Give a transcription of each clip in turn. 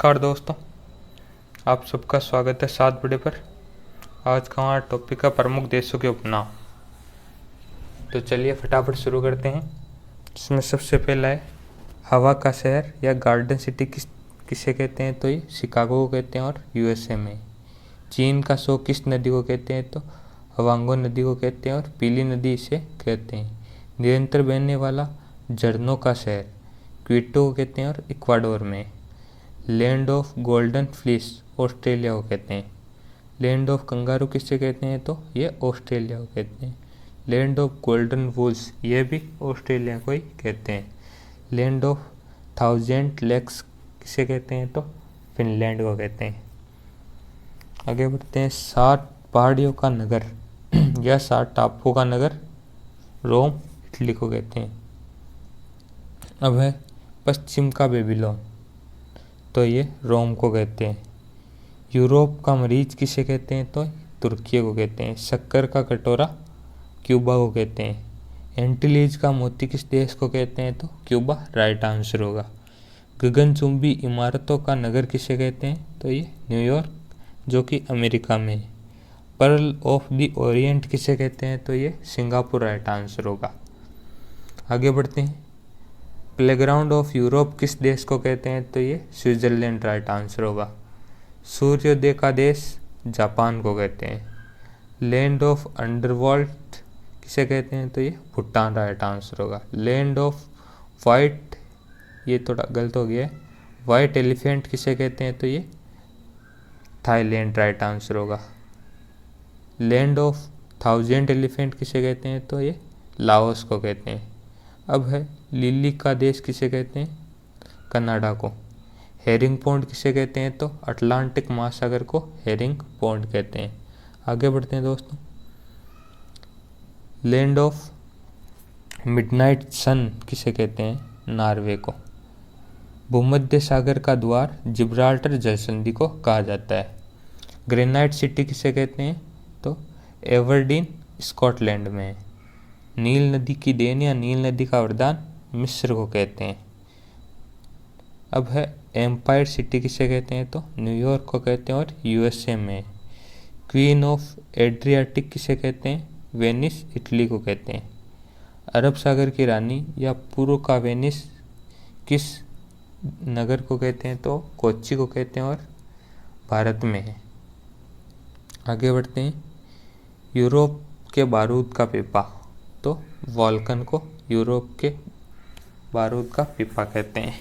नमस्कार दोस्तों, आप सबका स्वागत है 7 बड़े पर। आज का हमारा टॉपिक है प्रमुख देशों के उपनाम। तो चलिए फटाफट शुरू करते हैं। इसमें सबसे पहला है हवा का शहर या गार्डन सिटी किसे कहते हैं, तो ये शिकागो को कहते हैं और यूएसए में। चीन का शो किस नदी को कहते हैं, तो हवांगो नदी को कहते हैं और पीली नदी इसे कहते हैं। निरंतर बहने वाला झरनों का शहर क्विटो को कहते हैं और इक्वाडोर में। Land of golden fleece Australia को कहते हैं। लैंड ऑफ कंगारू किससे कहते हैं, तो ये ऑस्ट्रेलिया को कहते हैं। लैंड ऑफ गोल्डन वुल्स ये भी ऑस्ट्रेलिया को ही कहते हैं। लैंड ऑफ 1000 लेक्स किसे कहते हैं, तो फिनलैंड को कहते हैं। आगे बढ़ते हैं। 7 पहाड़ियों का नगर या 7 टापुओं का नगर रोम इटली को कहते हैं। अब है पश्चिम का बेबीलोन, तो ये रोम को कहते हैं। यूरोप का मरीज किसे कहते हैं, तो तुर्की को कहते हैं। शक्कर का कटोरा क्यूबा को कहते हैं। एंटीलीज का मोती किस देश को कहते हैं, तो क्यूबा राइट आंसर होगा। गगनचुंबी इमारतों का नगर किसे कहते हैं, तो ये न्यूयॉर्क जो कि अमेरिका में है। पर्ल ऑफ द ओरिएंट किसे कहते हैं, तो ये सिंगापुर राइट आंसर होगा। आगे बढ़ते हैं। प्लेग्राउंड ऑफ यूरोप किस देश को कहते हैं, तो ये स्विट्जरलैंड राइट आंसर होगा। सूर्योदय का देश जापान को कहते हैं। लैंड ऑफ अंडरवर्ल्ड किसे कहते हैं, तो ये भूटान राइट आंसर होगा। लैंड ऑफ वाइट, ये थोड़ा गलत हो गया है, वाइट एलिफेंट किसे कहते हैं, तो ये थाईलैंड राइट आंसर होगा। लैंड ऑफ 1000 एलिफेंट किसे कहते हैं, तो ये लाओस को कहते हैं। अब है लिली का देश किसे कहते हैं, कनाडा को। हेरिंग पॉन्ड किसे कहते हैं, तो अटलांटिक महासागर को हेरिंग पॉन्ड कहते हैं। आगे बढ़ते हैं दोस्तों। लैंड ऑफ मिडनाइट सन किसे कहते हैं, नॉर्वे को। भूमध्य सागर का द्वार जिब्राल्टर जलसंधि को कहा जाता है। ग्रेनाइट सिटी किसे कहते हैं, तो एवर्डीन स्कॉटलैंड में है। नील नदी की देन या नील नदी का वरदान मिस्र को कहते हैं। अब है एम्पायर सिटी किसे कहते हैं, तो न्यूयॉर्क को कहते हैं और यूएसए में। क्वीन ऑफ एड्रियाटिक किसे कहते हैं, वेनिस इटली को कहते हैं। अरब सागर की रानी या पूर्व का वेनिस किस नगर को कहते हैं, तो कोच्चि को कहते हैं और भारत में है। आगे बढ़ते हैं। यूरोप के बारूद का पीपा, तो वॉल्कन को यूरोप के बारूद का पीपा कहते हैं।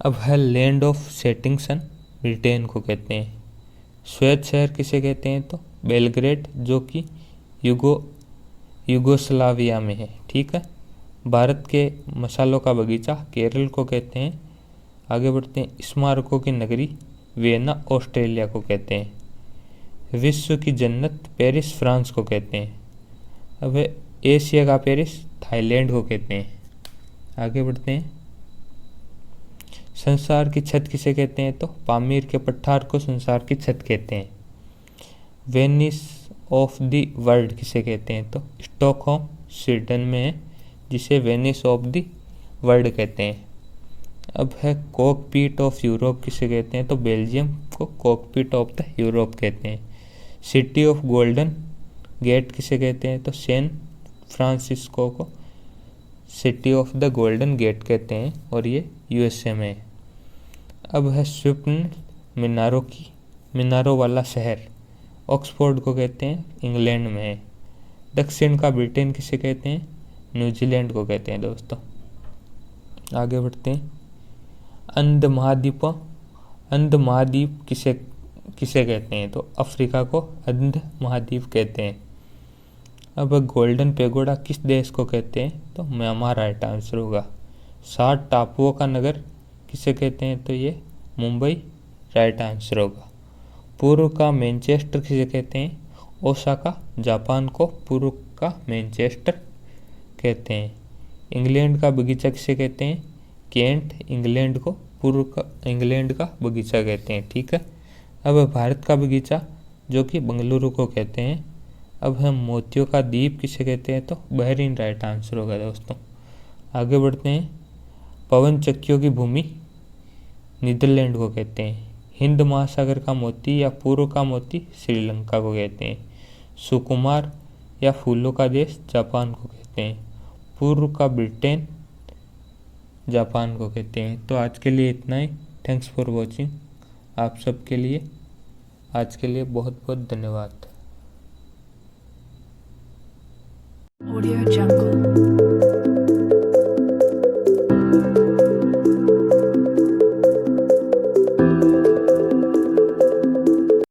अब है land of setting sun Britain को कहते हैं। श्वेत शहर किसे कहते हैं, तो बेलग्रेड जो कि युगोस्लाविया में है। ठीक है। भारत के मसालों का बगीचा केरल को कहते हैं। आगे बढ़ते हैं। स्मारकों की नगरी वियना ऑस्ट्रेलिया को कहते हैं। विश्व की जन्नत पेरिस फ्रांस को कहते हैं। अब एशिया का पेरिस थाईलैंड को कहते हैं। आगे बढ़ते हैं। संसार की छत किसे कहते हैं, तो पामीर के पठार को संसार की छत कहते हैं। वेनिस ऑफ द वर्ल्ड किसे कहते हैं, तो स्टॉकहोम स्वीडन में है जिसे वेनिस ऑफ द वर्ल्ड कहते हैं। अब है कॉकपीट ऑफ यूरोप किसे कहते हैं, तो बेल्जियम को कॉकपीट ऑफ द यूरोप कहते हैं। सिटी ऑफ गोल्डन गेट किसे कहते हैं, तो सैन फ्रांसिस्को को city of the golden gate कहते हैं और ये यूएसए में है। अब है स्वप्न मीनारों वाला शहर ऑक्सफोर्ड को कहते हैं, इंग्लैंड में है। दक्षिण का ब्रिटेन किसे कहते हैं, न्यूजीलैंड को कहते हैं दोस्तों। आगे बढ़ते हैं। अंध महाद्वीप किसे कहते हैं, तो अफ्रीका को अंध महाद्वीप कहते हैं। अब गोल्डन पेगोडा किस देश को कहते हैं, तो म्यांमार राइट आंसर होगा। 7 टापुओं का नगर किसे कहते हैं, तो ये मुंबई राइट आंसर होगा। पूर्व का मैनचेस्टर किसे कहते हैं, ओसाका जापान को पूर्व का मैनचेस्टर कहते हैं। इंग्लैंड का बगीचा किसे कहते हैं, केंट इंग्लैंड को पूर्व का इंग्लैंड का बगीचा कहते हैं। ठीक है। अब भारत का बगीचा जो कि बंगलुरु को कहते हैं। अब हम मोतियों का द्वीप किसे कहते हैं, तो बहरीन राइट आंसर होगा दोस्तों। आगे बढ़ते हैं। पवन चक्कियों की भूमि नीदरलैंड को कहते हैं। हिंद महासागर का मोती या पूर्व का मोती श्रीलंका को कहते हैं। सुकुमार या फूलों का देश जापान को कहते हैं। पूर्व का ब्रिटेन जापान को कहते हैं। तो आज के लिए इतना ही। Thanks for watching. आप सबके लिए आज के लिए बहुत बहुत धन्यवाद। Audio Jungle.